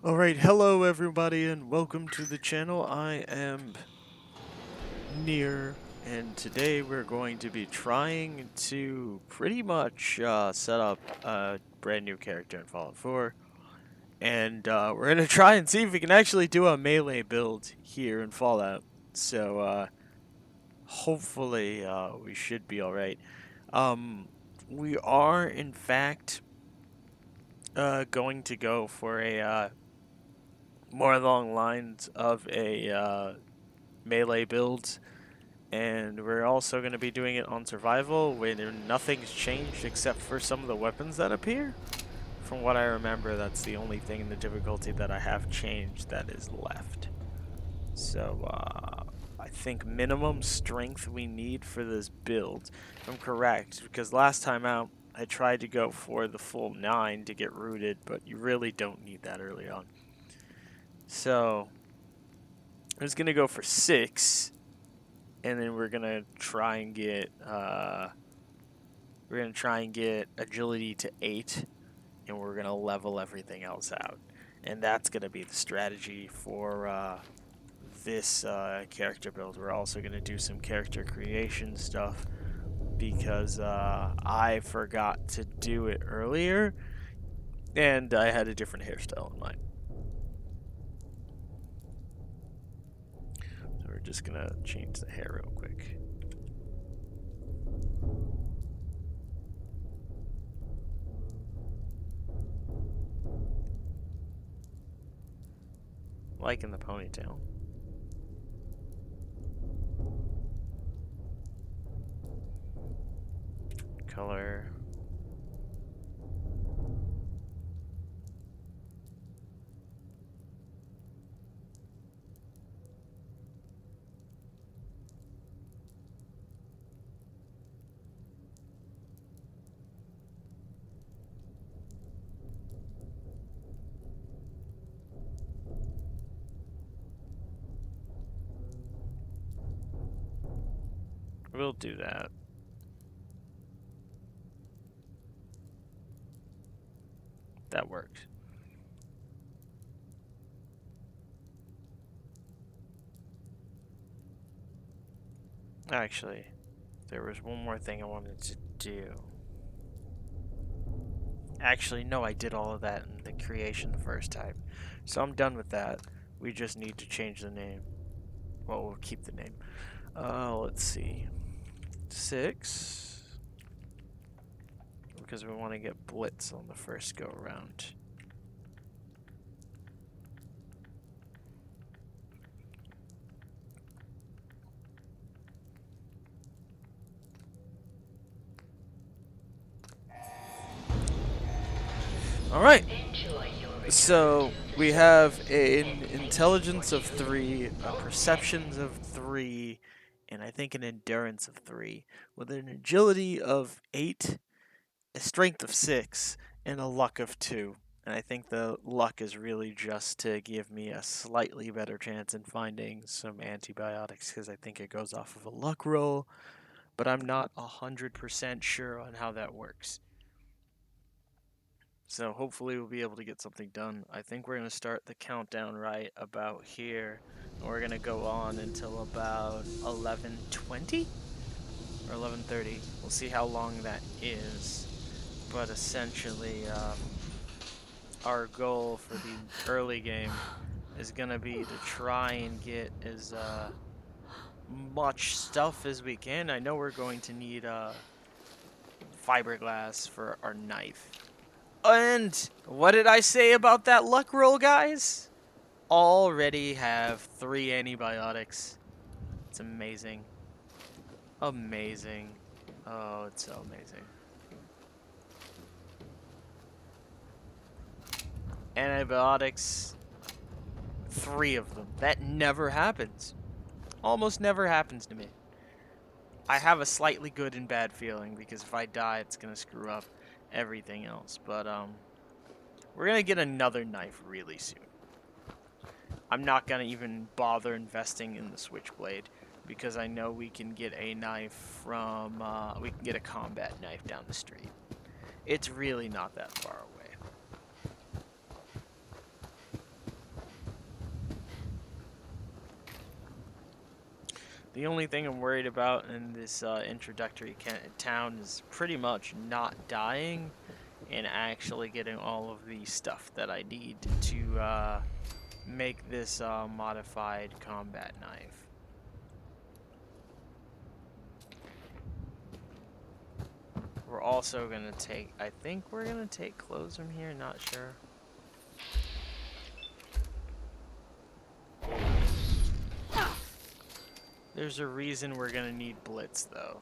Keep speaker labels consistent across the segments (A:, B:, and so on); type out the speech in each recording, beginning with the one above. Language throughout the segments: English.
A: Alright, hello everybody and welcome to the channel. I am Near, and today we're going to be trying to pretty much set up a brand new character in Fallout 4. And we're going to try and see if we can actually do a melee build here in Fallout. So hopefully we should be alright. We are in fact going to go for a more along lines of a melee build, and we're also going to be doing it on survival where nothing's changed except for some of the weapons that appear. From what I remember, that's the only thing in the difficulty that I have changed that is left. So I think minimum strength we need for this build, if I'm correct, because last time out I tried to go for the full 9 to get rooted, but you really don't need that early on. So I was going to go for 6, and then we're going to try and get agility to 8, and we're going to level everything else out. And that's going to be the strategy for this character build. We're also going to do some character creation stuff because I forgot to do it earlier, and I had a different hairstyle in mind. So we're just going to change the hair real quick. Liking the ponytail. Color. We'll do that. That works. Actually, there was one more thing I wanted to do. Actually, no, I did all of that in the creation the first time. So I'm done with that. We just need to change the name. Well, we'll keep the name. Let's see. 6. Because we want to get Blitz on the first go around. Alright. So we have an intelligence of 3, a perceptions of 3, and I think an endurance of 3, with an agility of 8, a strength of 6, and a luck of 2. And I think the luck is really just to give me a slightly better chance in finding some antibiotics, because I think it goes off of a luck roll, but I'm not 100% sure on how that works. So hopefully we'll be able to get something done. I think we're going to start the countdown right about here. And we're going to go on until about 11:20 or 11:30. We'll see how long that is. But essentially, our goal for the early game is going to be to try and get as much stuff as we can. I know we're going to need fiberglass for our knife. And what did I say about that luck roll, guys? Already have 3 antibiotics. It's amazing. Amazing. Oh, it's so amazing. Antibiotics. 3 of them. That never happens. Almost never happens to me. I have a slightly good and bad feeling because if I die, it's going to screw up everything else. But, we're going to get another knife really soon. I'm not going to even bother investing in the switchblade because I know we can get a knife from, we can get a combat knife down the street. It's really not that far away. The only thing I'm worried about in this introductory town is pretty much not dying and actually getting all of the stuff that I need to make this modified combat knife. We're also gonna take, I think we're gonna take clothes from here, not sure. There's a reason we're gonna need Blitz though,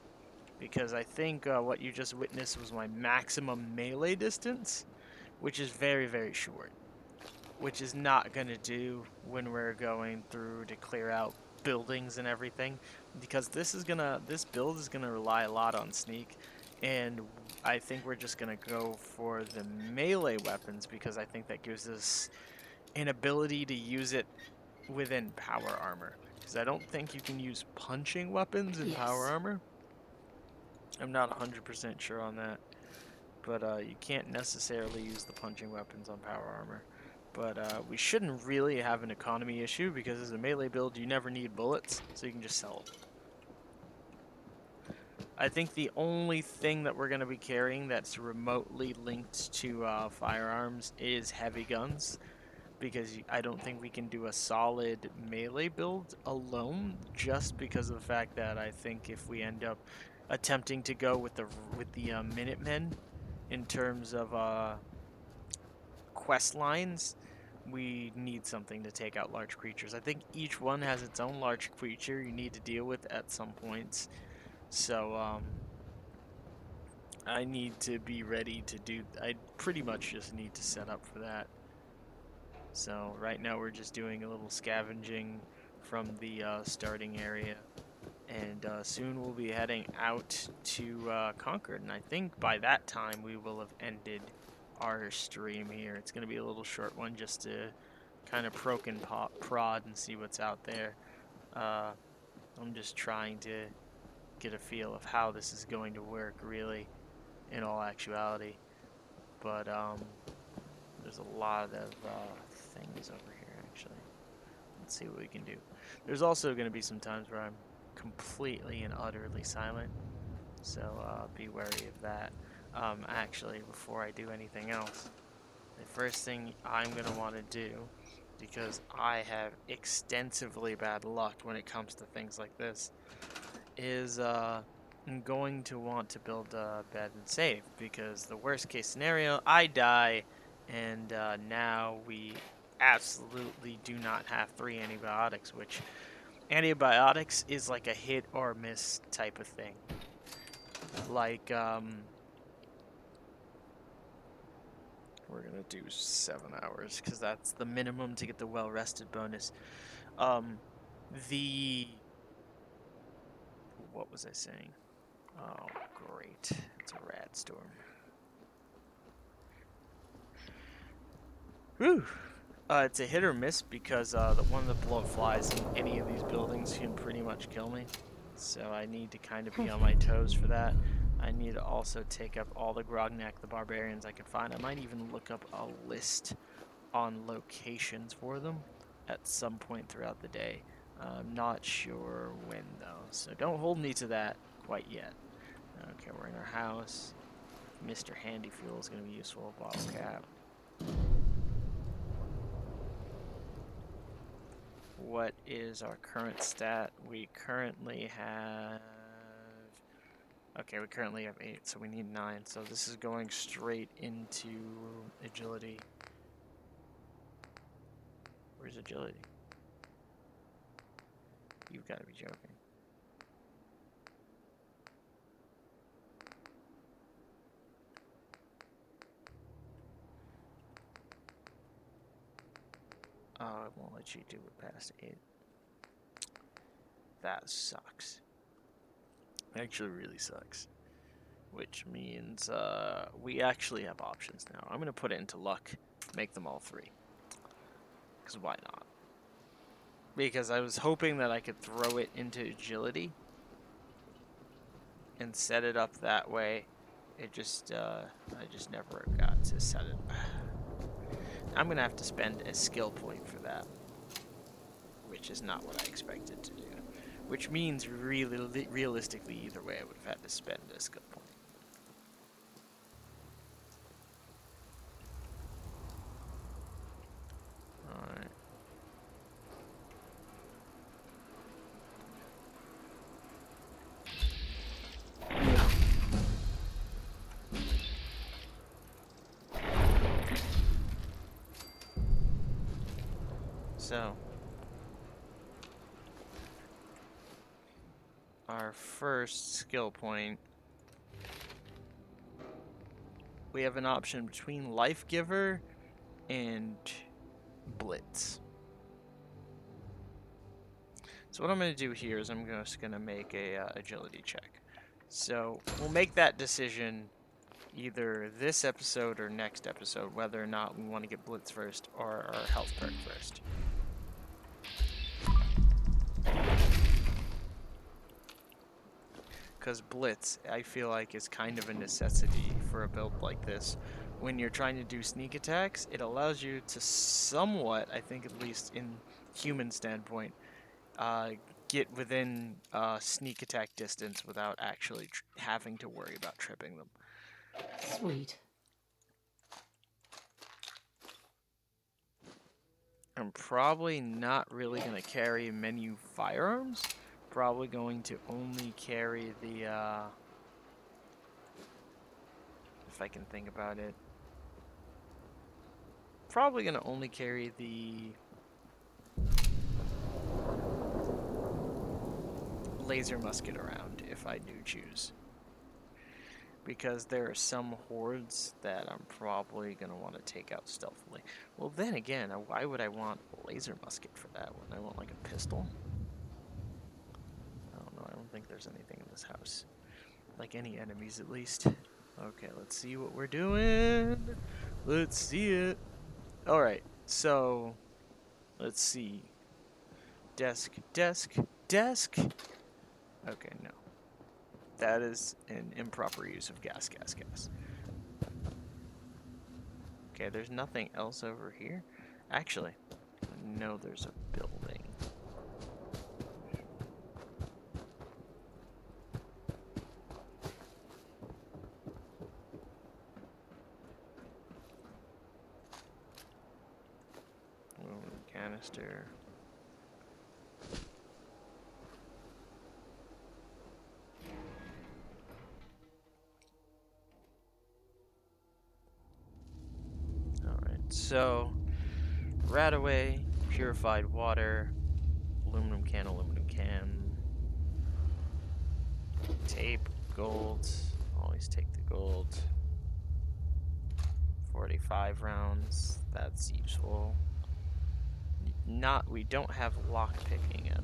A: because I think what you just witnessed was my maximum melee distance, which is very, very short, which is not gonna do when we're going through to clear out buildings and everything, because this build is gonna rely a lot on sneak, and I think we're just gonna go for the melee weapons because I think that gives us an ability to use it within power armor. Because I don't think you can use punching weapons in power armor. I'm not 100% sure on that, but you can't necessarily use the punching weapons on power armor. But we shouldn't really have an economy issue because as a melee build, you never need bullets, so you can just sell it. I think the only thing that we're going to be carrying that's remotely linked to firearms is heavy guns, because I don't think we can do a solid melee build alone, just because of the fact that I think if we end up attempting to go with the Minutemen in terms of quest lines, we need something to take out large creatures. I think each one has its own large creature you need to deal with at some points. So, I need to be ready to do... I pretty much just need to set up for that. So, right now we're just doing a little scavenging from the starting area. And soon we'll be heading out to Concord. And I think by that time we will have ended our stream here. It's going to be a little short one just to kind of proc and prod and see what's out there. I'm just trying to get a feel of how this is going to work, really, in all actuality. But there's a lot of things over here, actually. Let's see what we can do. There's also going to be some times where I'm completely and utterly silent, so be wary of that. Actually, before I do anything else, the first thing I'm going to want to do, because I have extensively bad luck when it comes to things like this, is I'm going to want to build a bed and save, because the worst case scenario, I die, and now we absolutely do not have 3 antibiotics, which antibiotics is like a hit or miss type of thing. Like, we're gonna do 7 hours, because that's the minimum to get the well-rested bonus. What was I saying? Oh, great. It's a rad storm. Whew. It's a hit or miss because one of the blood flies in any of these buildings can pretty much kill me. So I need to kind of be on my toes for that. I need to also take up all the Grognak the Barbarians I can find. I might even look up a list on locations for them at some point throughout the day. I'm not sure when though, so don't hold me to that quite yet. Okay, we're in our house. Mr. Handy Fuel is going to be useful. Bottle cap. What is our current stat? We currently have... Okay, we currently have 8, so we need 9. So this is going straight into agility. Where's agility? You've got to be joking. Oh, it won't let you do it past 8. That sucks. Actually really sucks. Which means we actually have options now. I'm going to put it into luck, make them all 3. Because why not? Because I was hoping that I could throw it into agility and set it up that way. It just, I just never got to set it. I'm going to have to spend a skill point for that, which is not what I expected to do. Which means really, realistically, either way, I would have had to spend a skill point. Alright. So, our first skill point, we have an option between Life Giver and Blitz. So what I'm going to do here is I'm just going to make a agility check. So we'll make that decision either this episode or next episode, whether or not we want to get Blitz first or our health perk first. Because Blitz, I feel like, is kind of a necessity for a build like this. When you're trying to do sneak attacks, it allows you to somewhat, I think at least in human standpoint, get within sneak attack distance without actually having to worry about tripping them.
B: Sweet.
A: I'm probably not really going to carry many firearms. Probably going to only carry the, if I can think about it, probably going to only carry the laser musket around if I do choose. Because there are some hordes that I'm probably going to want to take out stealthily. Well, then again, why would I want a laser musket for that one? I want like a pistol. I don't know. I don't think there's anything in this house. Like any enemies, at least. Okay, let's see what we're doing. Let's see it. Alright, so let's see. Desk, desk, desk. Okay, no. That is an improper use of gas. Okay, there's nothing else over here. Actually, I know there's a building. Aluminum canister. So, Radaway, purified water, aluminum can, tape, gold, always take the gold, 45 rounds, that's useful. We don't have lock picking, I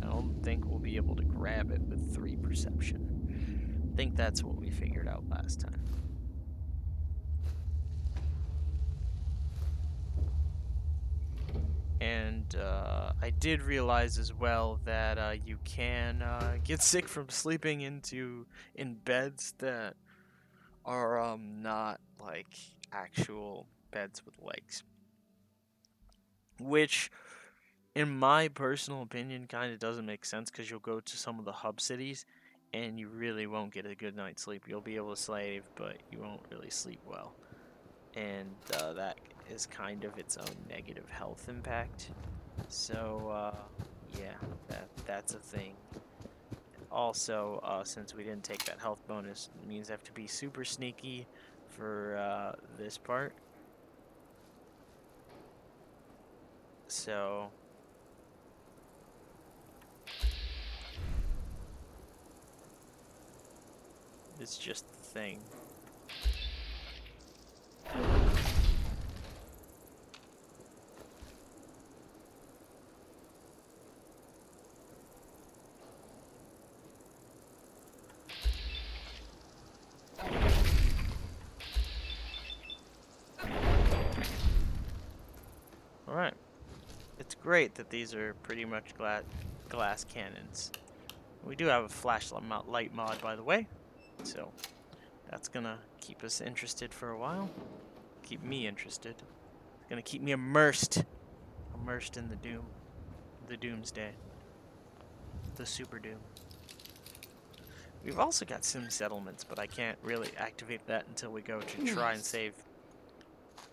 A: don't think we'll be able to grab it with 3 perception. I think that's what we figured out last time. And I did realize as well that you can get sick from sleeping in beds that are not like actual beds with legs, which, in my personal opinion, kind of doesn't make sense because you'll go to some of the hub cities and you really won't get a good night's sleep. You'll be able to slave, but you won't really sleep well, and that is kind of its own negative health impact. So, yeah, that's a thing. Also, since we didn't take that health bonus, it means I have to be super sneaky for this part. So, it's just the thing. Alright. It's great that these are pretty much glass cannons. We do have a flashlight mod, by the way, so that's gonna keep us interested for a while. Keep me interested. It's gonna keep me immersed in the doomsday.
B: the Super Doom. We've also got Sim Settlements, but I can't really activate that until we go to try and save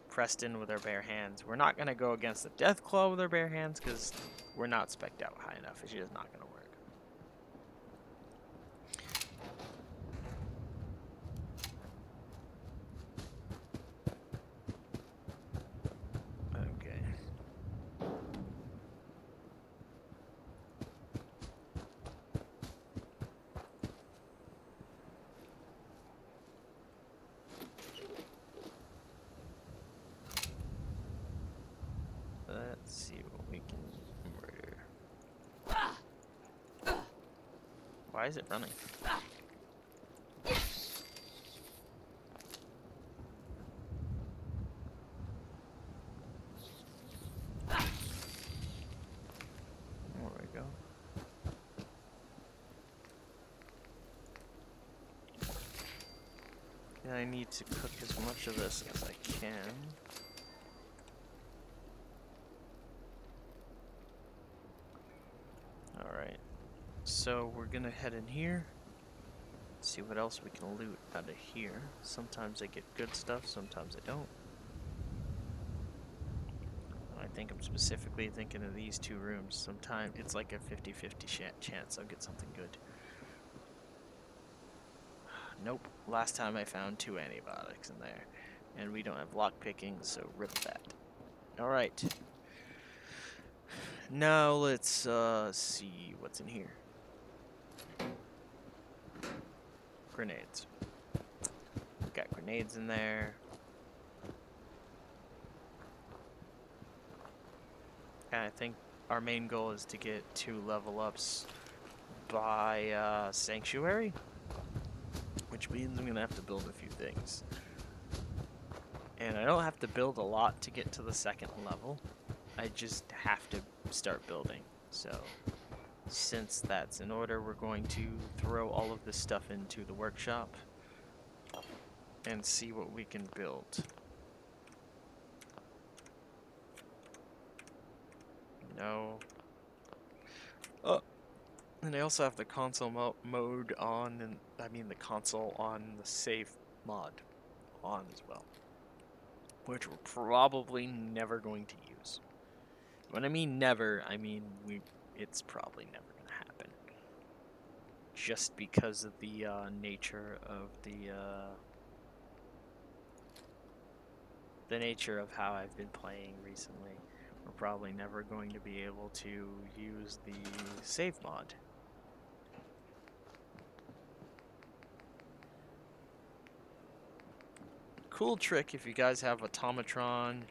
B: Preston with our bare hands. We're not going to go against the Death Claw with our bare hands because we're not spec'd out high enough. It's just not going to work. Okay. Let's see what we can murder. Why is it running? There we go. And I need to cook as much of this as I can. Alright. So we're gonna head in here. See what else we can loot out of here. Sometimes I get good stuff, sometimes I don't. I think I'm specifically thinking of these two rooms. Sometimes it's like a 50-50 chance I'll get something good. Nope. Last time I found 2 antibiotics in there. And we don't have lock picking, so rip that. Alright. Now let's see what's in here. Grenades. Got grenades in there. And I think our main goal is to get 2 level ups by Sanctuary. Which means I'm going to have to build a few things. And I don't have to build a lot to get to the 2nd level. I just have to start building. So, since that's in order, we're going to throw all of this stuff into the workshop and see what we can build. No. Oh, and I also have the console mode on, and I mean the console on the save mod on as well, which we're probably never going to use. When I mean never, I mean it's probably never going to happen. Just because of the nature of the nature of how I've been playing recently. We're probably never going to be able to use the save mod. Cool trick if you guys have Automatron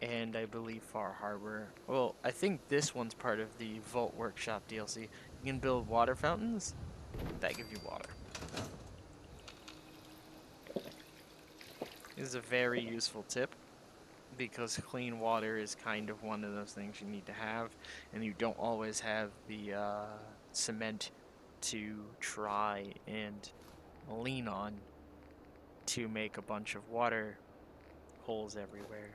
B: and I believe Far Harbor. Well, I think this one's part of the Vault Workshop DLC. You can build water fountains that give you water. This is a very useful tip because clean water is kind of one of those things you need to have, and you don't always have the cement to try and lean on to make a bunch of water holes everywhere.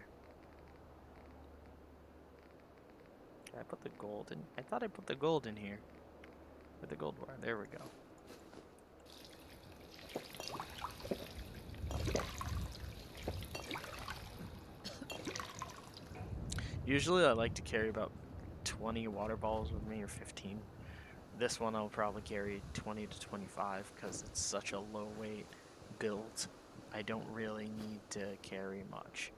B: Did I put the gold in? I thought I put the gold in here. Where'd the gold wire? There we go. Usually I like to carry about 20 water balls with me, or 15. This one I'll probably carry 20 to 25 because it's such a low weight build. I don't really need to carry much.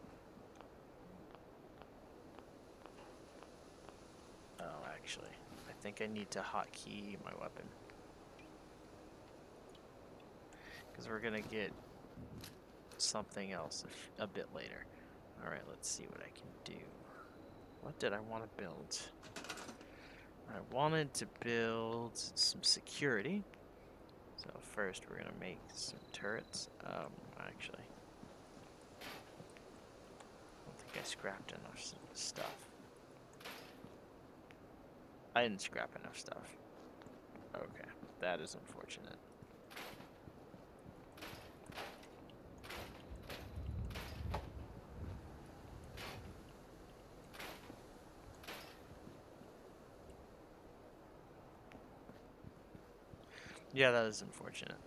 B: Oh, actually, I think I need to hotkey my weapon. Because we're going to get something else a bit later. Alright, let's see what I can do. What did I want to build? I wanted to build some security. So first we're going to make some turrets. Actually, I don't think I scrapped enough stuff. I didn't scrap enough stuff. Okay, that is unfortunate. Yeah, that is unfortunate.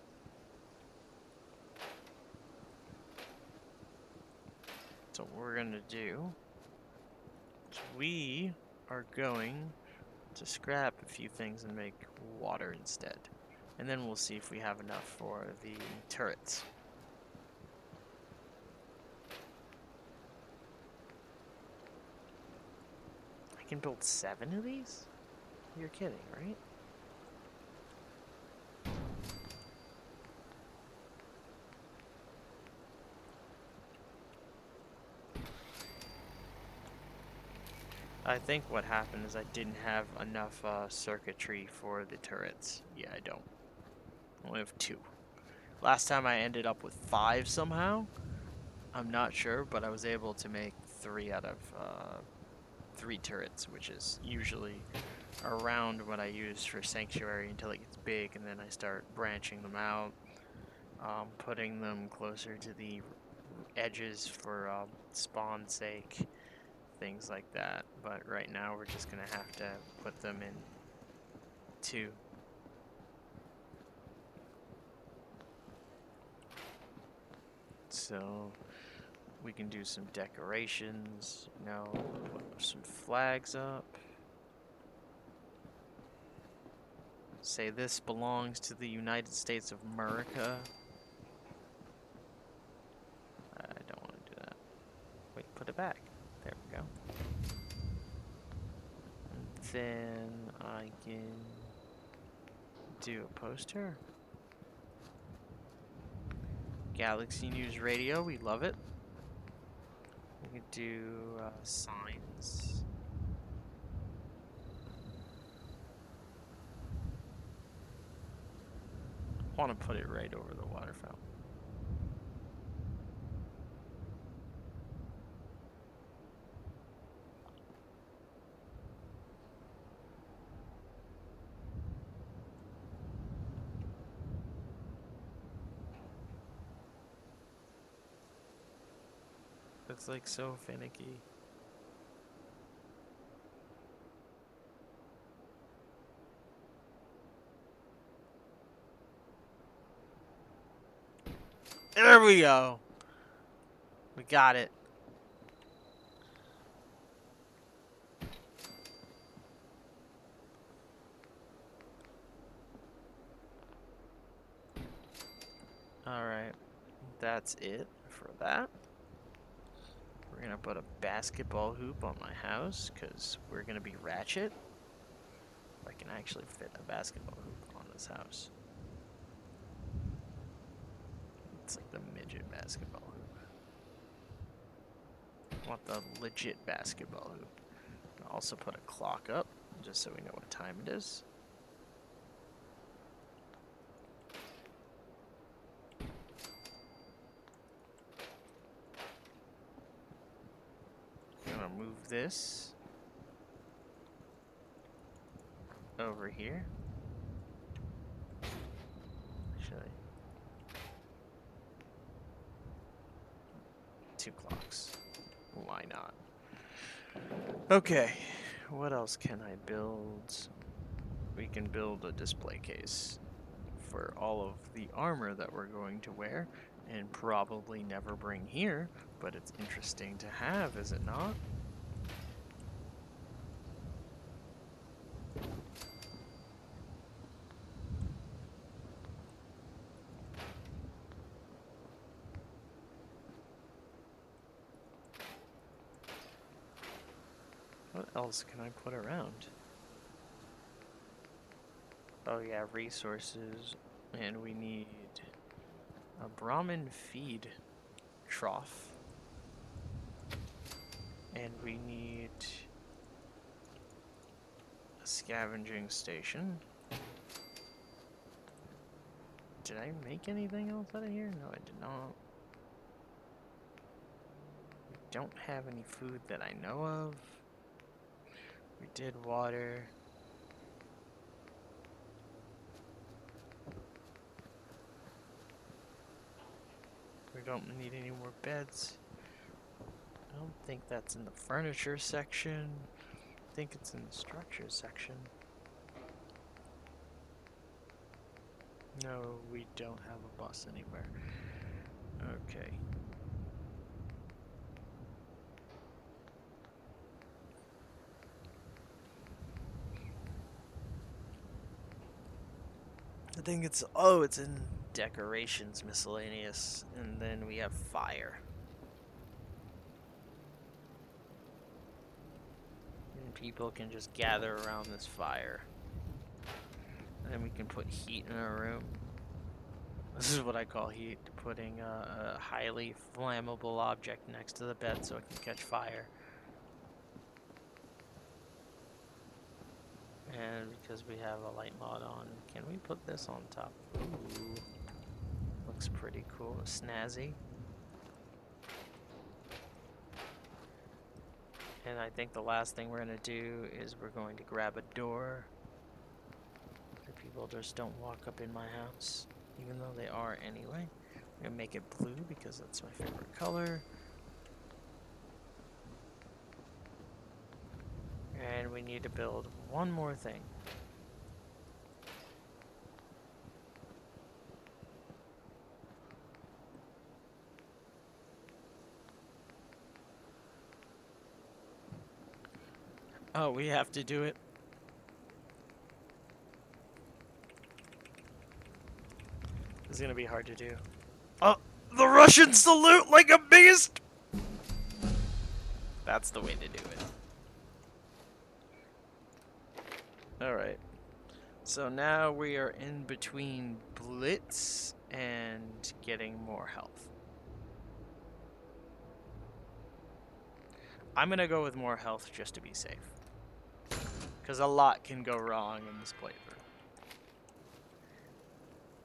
B: So what we're gonna do is we are going to scrap a few things and make water instead. And then we'll see if we have enough for the turrets. I can build 7 of these? You're kidding, right? I think what happened is I didn't have enough circuitry for the turrets. Yeah, I don't. I only have 2. Last time I ended up with 5 somehow. I'm not sure, but I was able to make 3 out of 3 turrets, which is usually around what I use for Sanctuary until it gets big, and then I start branching them out, putting them closer to the edges for spawn's sake, things like that. But right now we're just gonna have to put them in 2. So we can do some decorations, put some flags up. Say this belongs to the United States of America. I don't want to do that. Wait, put it back. There we go. And then I can do a poster. Galaxy News Radio, we love it. We could do signs. I want to put it right over the water fountain. It's like so finicky. There we go. We got it. Alright. That's it for that. We're going to put a basketball hoop on my house because we're going to be ratchet. I can actually fit a basketball hoop on this house. It's like the midget basketball hoop. I want the legit basketball hoop. I'll also put a clock up just so we know what time it is. I'm gonna move this over here. Actually, 2 clocks. Why not? Okay, what else can I build? We can build a display case for all of the armor that we're going to wear and probably never bring here, but it's interesting to have, is it not? What else can I put around? Oh yeah, resources, and we need a Brahmin feed trough, and we need a scavenging station. Did I make anything else out of here? No, I did not. We don't have any food that I know of. We did water. We don't need any more beds. I don't think that's in the furniture section. I think it's in the structure section. No, we don't have a bus anywhere. Okay. I think it's, oh, it's in decorations, miscellaneous, and then we have fire. And people can just gather around this fire. And then we can put heat in our room. This is what I call heat, putting a highly flammable object next to the bed so it can catch fire. And because we have a light mod on, can we put this on top? Ooh, looks pretty cool, snazzy. And I think the last thing we're gonna do is we're going to grab a door so people just don't walk up in my house, even though they are anyway. I'm gonna make it blue because that's my favorite color. And we need to build one more thing. Oh, we have to do it. This is gonna be hard to do. Oh, the Russian salute like a beast! That's the way to do it. Alright. So now we are in between Blitz and getting more health. I'm gonna go with more health just to be safe. Because a lot can go wrong in this playthrough.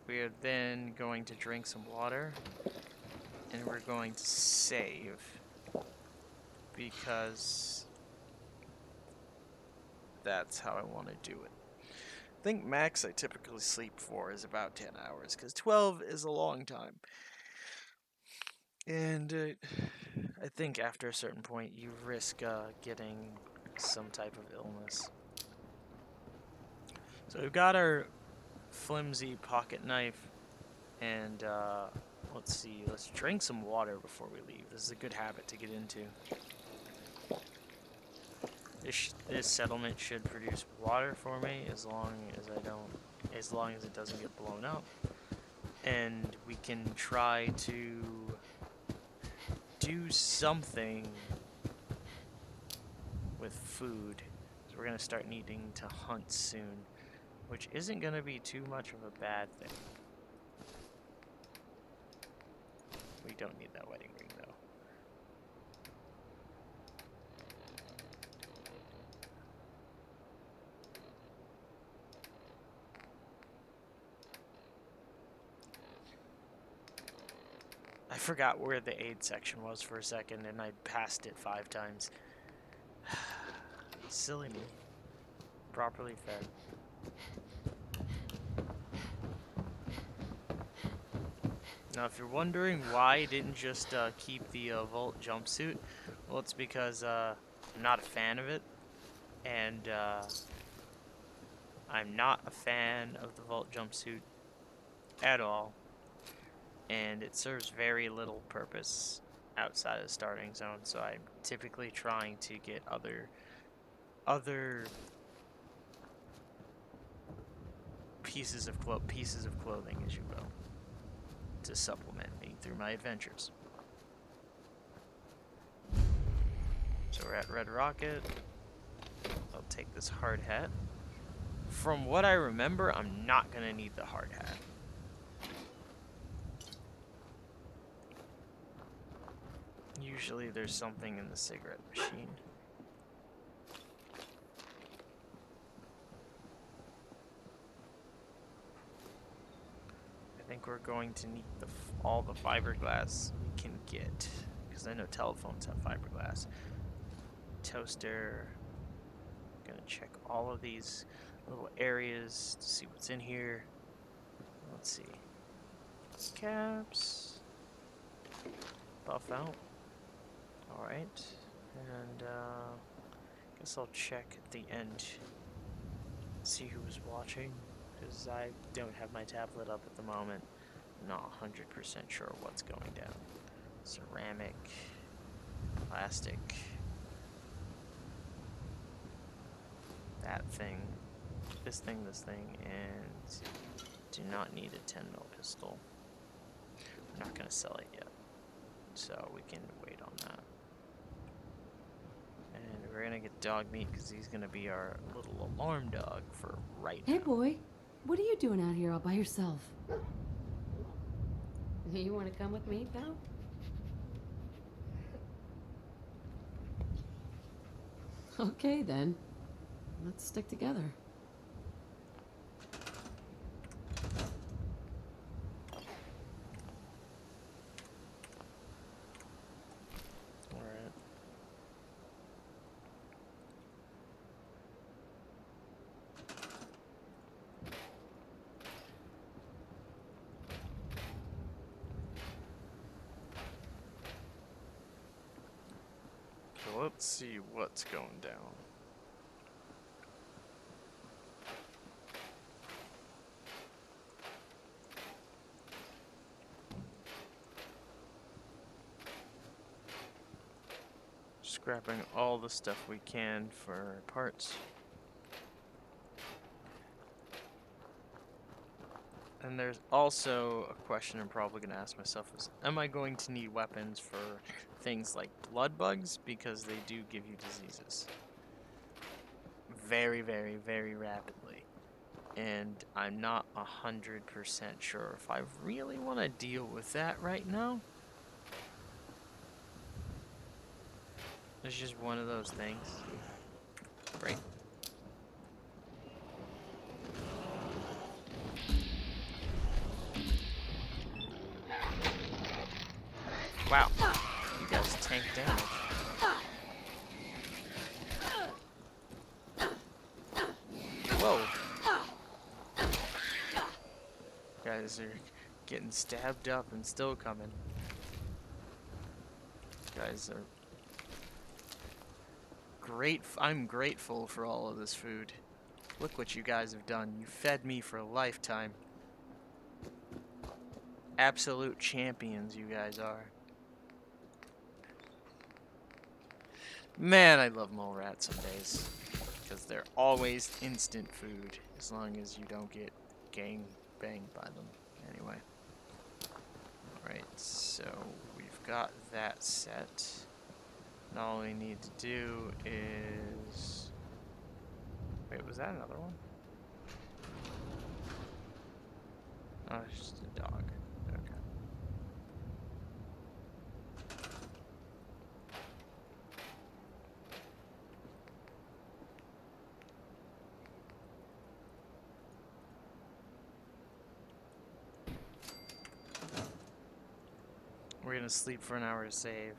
B: We are then going to drink some water. And we're going to save. Because that's how I want to do it. I think max I typically sleep for is about 10 hours. Because 12 is a long time. And I think after a certain point, you risk getting some type of illness. So we've got our flimsy pocket knife, and let's see, let's drink some water before we leave. This is a good habit to get into. This settlement should produce water for me as long as it doesn't get blown up, and we can try to do something with food. So we're gonna start needing to hunt soon, which isn't gonna be too much of a bad thing. We don't need that wedding ring though. I forgot where the aid section was for a second, and I passed it 5 times. Silly me. Properly fed. Now, if you're wondering why I didn't just keep the Volt jumpsuit, well, it's because I'm not a fan of it, and I'm not a fan of the Volt jumpsuit at all, and it serves very little purpose outside of the starting zone, so I'm typically trying to get other pieces of clothing, as you will, to supplement me through my adventures. So we're at Red Rocket. I'll take this hard hat. From what I remember, I'm not gonna need the hard hat. Usually there's something in the cigarette machine. I think we're going to need all the fiberglass we can get, because I know telephones have fiberglass. Toaster. Gonna check all of these little areas to see what's in here. Let's see. Caps. Buff out. Alright. And guess I'll check at the end. See who's watching. because I don't have my tablet up at the moment. I'm not 100% sure what's going down. Ceramic, plastic, that thing, this thing, and do not need a 10mm pistol. I'm not going to sell it yet, so we can wait on that. And we're going to get dog meat because he's going to be our little alarm dog for right now.
C: Hey boy, what are you doing out here all by yourself? You want to come with me, pal? Okay then, let's stick together.
B: Alright. So let's see what's going down. Scrapping all the stuff we can for parts. And there's also a question I'm probably going to ask myself is, am I going to need weapons for things like blood bugs? Because they do give you diseases. Very, very, very rapidly. And I'm not 100% sure if I really want to deal with that right now. It's just one of those things. Great. Wow. You guys tank damage. Whoa. Guys are getting stabbed up and still coming. Guys are great. I'm grateful for all of this food. Look what you guys have done. You fed me for a lifetime. Absolute champions you guys are. Man, I love mole rats some days. Because they're always instant food. As long as you don't get gang banged by them. Anyway. Alright, so we've got that set. Now all we need to do is... Wait, was that another one? Oh, it's just a dog. Okay. We're gonna sleep for an hour to save.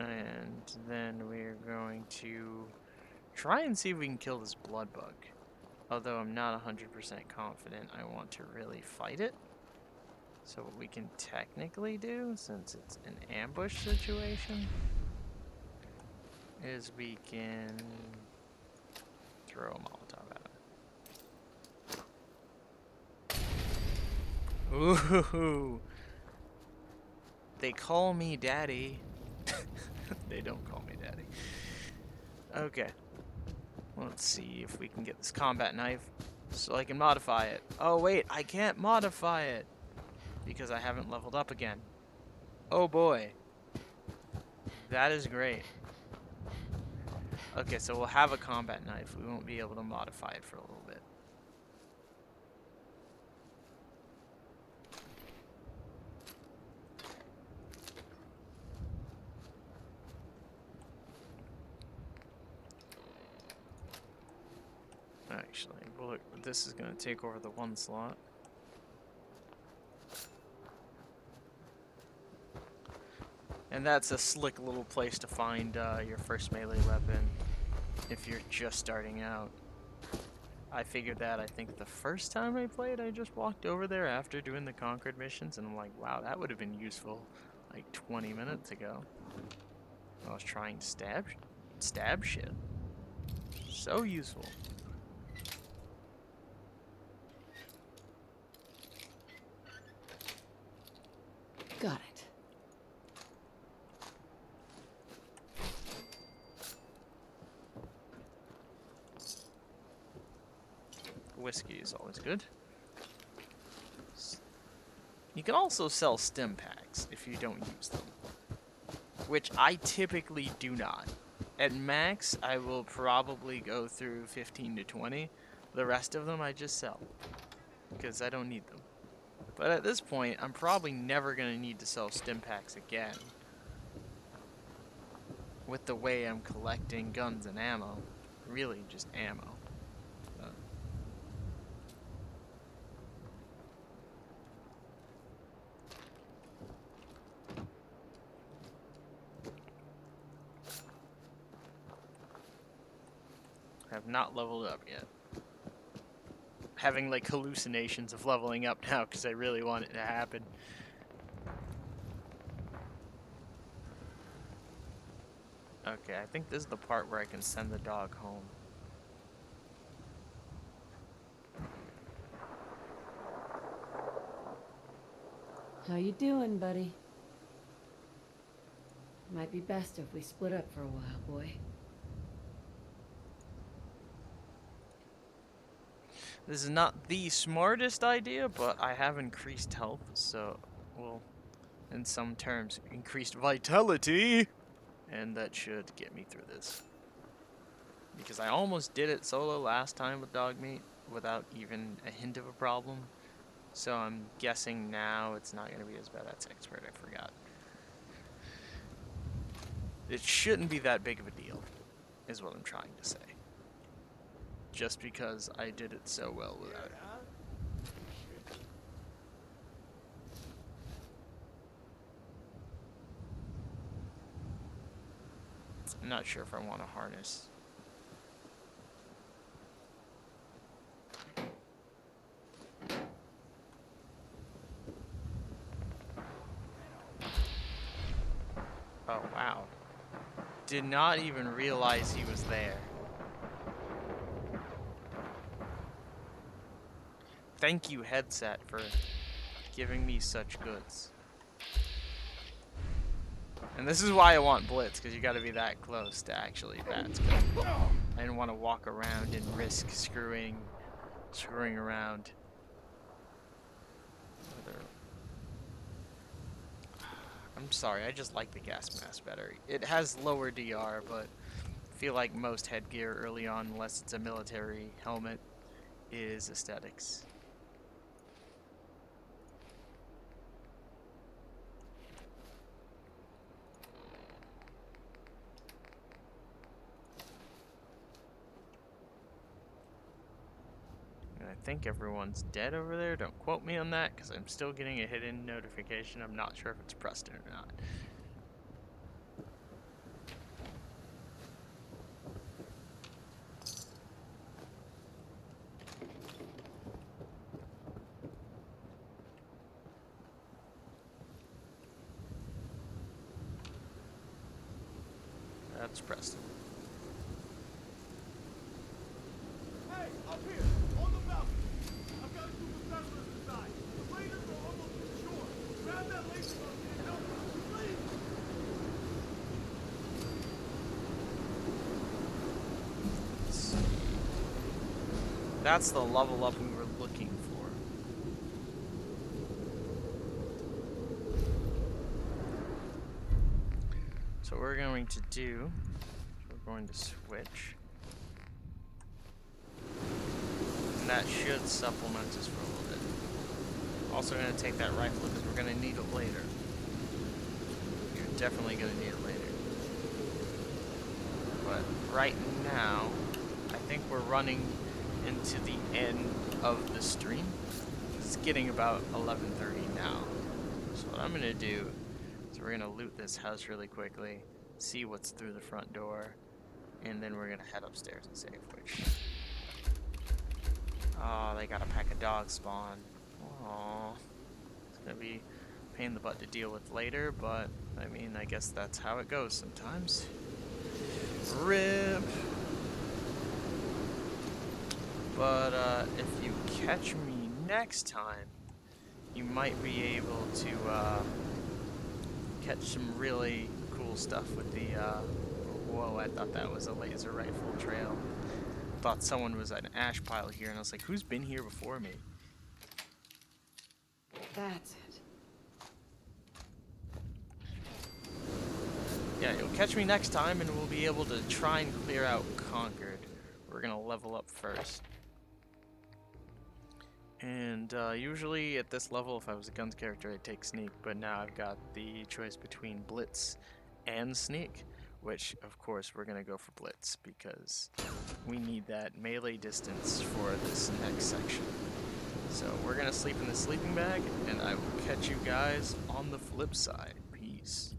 B: And then we're going to try and see if we can kill this blood bug. Although I'm not 100% confident I want to really fight it. So what we can technically do, since it's an ambush situation, is we can throw a Molotov at it. Ooh! They call me daddy. They don't call me daddy. Okay. Let's see if we can get this combat knife so I can modify it. Oh wait, I can't modify it because I haven't leveled up again. Oh boy. That is great. Okay, so we'll have a combat knife. We won't be able to modify it for a little bit. Actually, well, this is going to take over the one slot. And that's a slick little place to find your first melee weapon if you're just starting out. I figured that, I think, the first time I played, I just walked over there after doing the Conquered missions, and I'm like, wow, that would have been useful like 20 minutes ago. I was trying to stab shit. So useful. whiskey is always good. You can also sell stim packs if you don't use them, which I typically do not. At max, I will probably go through 15 to 20. The rest of them I just sell because I don't need them. But at this point, I'm probably never going to need to sell stim packs again. With the way I'm collecting guns and ammo. Really, just ammo. I have not leveled up yet. Having like hallucinations of leveling up now because I really want it to happen. Okay, I think this is the part where I can send the dog home.
C: How you doing, buddy? Might be best if we split up for a while, boy.
B: This is not the smartest idea, but I have increased health, so, well, in some terms, increased vitality, and that should get me through this. Because I almost did it solo last time with dog meat without even a hint of a problem, so I'm guessing now it's not going to be as bad. That's expert, I forgot. It shouldn't be that big of a deal, is what I'm trying to say. Just because I did it so well without it. I'm not sure if I want a harness. Oh, wow. Did not even realize he was there. Thank you, headset, for giving me such goods. And this is why I want Blitz, because you gotta be that close to actually bats. I didn't want to walk around and risk screwing around. I'm sorry, I just like the gas mask better. It has lower DR, but I feel like most headgear early on, unless it's a military helmet, is aesthetics. I think everyone's dead over there. Don't quote me on that, because I'm still getting a hidden notification. I'm not sure if it's Preston or not. That's Preston.
D: Hey, up here, on the balcony. I've got a group of settlers inside. The raiders are almost to the shore. Grab that laser and help us, please.
B: That's the level up we were looking for. So what we're going to do, we're going to switch. And that should supplement us for a little bit. Also going to take that rifle because we're going to need it later. You're definitely going to need it later. But right now, I think we're running into the end of the stream. It's getting about 11:30 now. So what I'm going to do is we're going to loot this house really quickly, see what's through the front door, and then we're going to head upstairs and save, which... Oh, they got a pack of dogs spawn. Aww. It's going to be a pain in the butt to deal with later, but, I mean, I guess that's how it goes sometimes. RIP! But, if you catch me next time, you might be able to, catch some really cool stuff with the, whoa, I thought that was a laser rifle trail. thought someone was at an ash pile here, and I was like, who's been here before me?
C: That's it.
B: Yeah, you'll catch me next time, and we'll be able to try and clear out Concord. We're gonna level up first. And usually at this level, if I was a guns character, I'd take Sneak, but now I've got the choice between Blitz and Sneak, which, of course, we're going to go for Blitz, because we need that melee distance for this next section. So we're going to sleep in the sleeping bag, and I will catch you guys on the flip side. Peace.